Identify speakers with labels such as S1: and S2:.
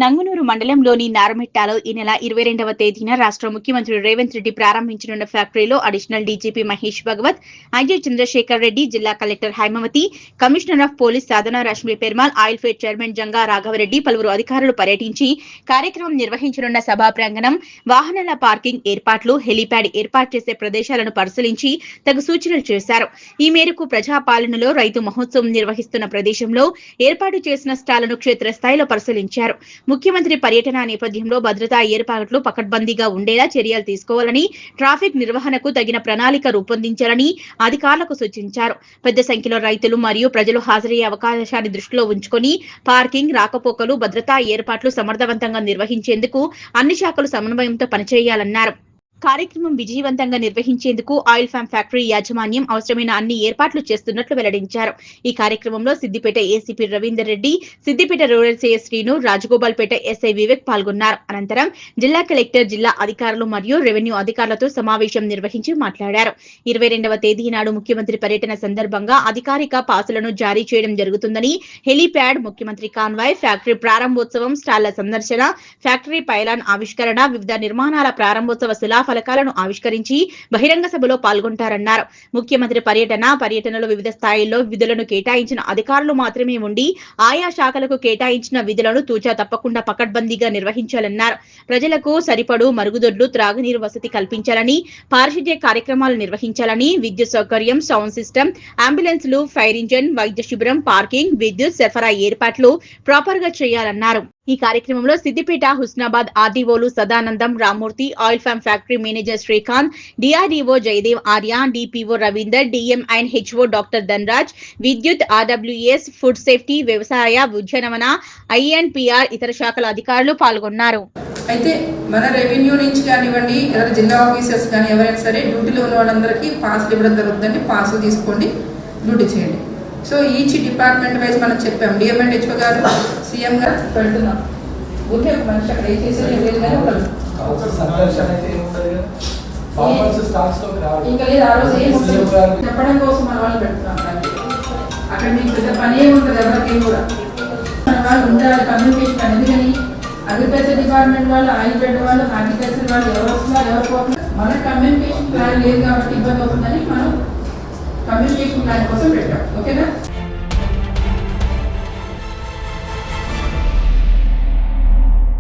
S1: నంగునూరు మండలంలోని నారమెట్టాలో ఈ నెల 22వ తేదీన రాష్ట్ర ముఖ్యమంత్రి రేవంత్ రెడ్డి ప్రారంభించనున్న ఫ్యాక్టరీలో additional DGP Mahesh Bhagwat, IG Chandrashekar Reddy, జిల్లా collector Hymavathi, commissioner of police Sadhana Rashmi Perumal, oil fed chairman Janga Raghava Reddy పలువురు అధికారులు పర్యటించి కార్యక్రమం నిర్వహించనున్న సభా ప్రాంగణం, వాహనాల పార్కింగ్ ఏర్పాట్లు, హెలీప్యాడ్ ఏర్పాటు చేసే ప్రదేశాలను పరిశీలించి తగు సూచనలు చేశారు. ఈ మేరకు ప్రజాపాలనలో రైతు మహోత్సవం నిర్వహిస్తున్న ప్రదేశంలో ఏర్పాటు చేసిన స్టాళ్లను క్షేత్రస్థాయిలో పరిశీలించారు. ముఖ్యమంత్రి పర్యటన నేపథ్యంలో భద్రతా ఏర్పాట్లు పకడ్బందీగా ఉండేలా చర్యలు తీసుకోవాలని, ట్రాఫిక్ నిర్వహణకు తగిన ప్రణాళిక రూపొందించాలని అధికారులకు సూచించారు. పెద్ద సంఖ్యలో రైతులు మరియు ప్రజలు హాజరయ్యే అవకాశాన్ని దృష్టిలో ఉంచుకొని పార్కింగ్, రాకపోకలు, భద్రతా ఏర్పాట్లు సమర్థవంతంగా నిర్వహించేందుకు అన్ని శాఖలు సమన్వయంతో పనిచేయాలన్నారు. కార్యక్రమం విజయవంతంగా నిర్వహించేందుకు ఆయిల్ ఫామ్ ఫ్యాక్టరీ యాజమాన్యం అవసరమైన అన్ని ఏర్పాట్లు చేస్తున్నట్లు వెల్లడించారు. ఈ కార్యక్రమంలో Siddipet ACP Ravinder Reddy, Siddipet rural CS Srinu, Rajagopalpet SI Vivek పాల్గొన్నారు. అనంతరం జిల్లా కలెక్టర్, జిల్లా అధికారులు మరియు రెవెన్యూ అధికారులతో సమావేశం నిర్వహించి మాట్లాడారు. 22వ తేదీ నాడు ముఖ్యమంత్రి పర్యటన సందర్భంగా అధికారిక పాసులను జారీ చేయడం జరుగుతుందని, హెలీప్యాడ్, ముఖ్యమంత్రి కాన్వాయ్, ఫ్యాక్టరీ ప్రారంభోత్సవం, స్టాళ్ల సందర్శన, ఫ్యాక్టరీ పైలాన్ ఆవిష్కరణ, వివిధ నిర్మాణాల ప్రారంభోత్సవ ఫలకాలను ఆవిష్కరించి బహిరంగ సభలో పాల్గొంటారన్నారు. ముఖ్యమంత్రి పర్యటనలో వివిధ స్థాయిల్లో విధులను కేటాయించిన అధికారులు మాత్రమే ఉండి ఆయా శాఖలకు కేటాయించిన విధులను తూచా తప్పకుండా పకడ్బందీగా నిర్వహించాలన్నారు. ప్రజలకు సరిపడు మరుగుదొడ్లు, త్రాగునీరు వసతి కల్పించాలని, పారిశుధ్య కార్యక్రమాలు నిర్వహించాలని, విద్యుత్ సౌకర్యం, సౌండ్ సిస్టమ్, అంబులెన్స్లు, ఫైర్ ఇంజన్, వైద్య శిబిరం, పార్కింగ్, విద్యుత్ సరఫరా ఏర్పాట్లు ప్రాపర్ గా చేయాలన్నారు. ఈ కార్యక్రమంలో సిద్దిపేట, హుస్నాబాద్ ఆర్డీఓలు Sadanandam, Rammurthy, oil palm factory manager Srikanth, DRDO Jayadev Arya, DPO Ravinder, DM and HO doctor Dhanaraj, విద్యుత్, ఆర్డబ్ల్యూఎస్, ఫుడ్ సేఫ్టీ, వ్యవసాయ, ఉద్యానవన, ఐఎన్పిఆర్, ఇతర శాఖల అధికారులు పాల్గొన్నారు.
S2: అయితే మన రెవెన్యూ నుంచి కానివ్వండి, జిల్లా ఆఫీసర్స్ కానీ ఎవరైనా సరే డ్యూటీలో ఉన్న వాళ్ళందరికీ పాసులు ఇవ్వడం జరుగుతుందండి. పాసులు తీసుకోండి, డ్యూటీ చేయండి. సో ఈచ్ డిపార్ట్మెంట్ వైజ్ మనం చెప్పాం. డిఎం అండ్ హెచ్ఓ గారు, సీఎం గారు పెడుతున్నాం. ఊరికే మనిషి అక్కడ ఏం చేసేది లేదు కానీ ఇంకా లేదు. ఆ రోజు ఏం చెప్పడం కోసం మన వాళ్ళు పెడుతున్నాం. అక్కడ మీకు పెద్ద పని ఏముంటుంది ఎవరికేం కూడా మన వాళ్ళు ఉండాలి. కమ్యూనికేషన్ ఎందుకని అగ్రికల్చర్ డిపార్ట్మెంట్ వాళ్ళు, ఆయిల్ ఫెడ్ వాళ్ళు, హార్టికల్చర్ వాళ్ళు ఎవరు వస్తున్నారు, ఎవరు పోతున్నారు, మన కమ్యూనికేషన్ ప్లాన్ లేదు కాబట్టి ఇబ్బంది అవుతుందని మనం కమ్యూనికేషన్ ప్లాన్ కోసం పెట్టాం. ఓకేనా?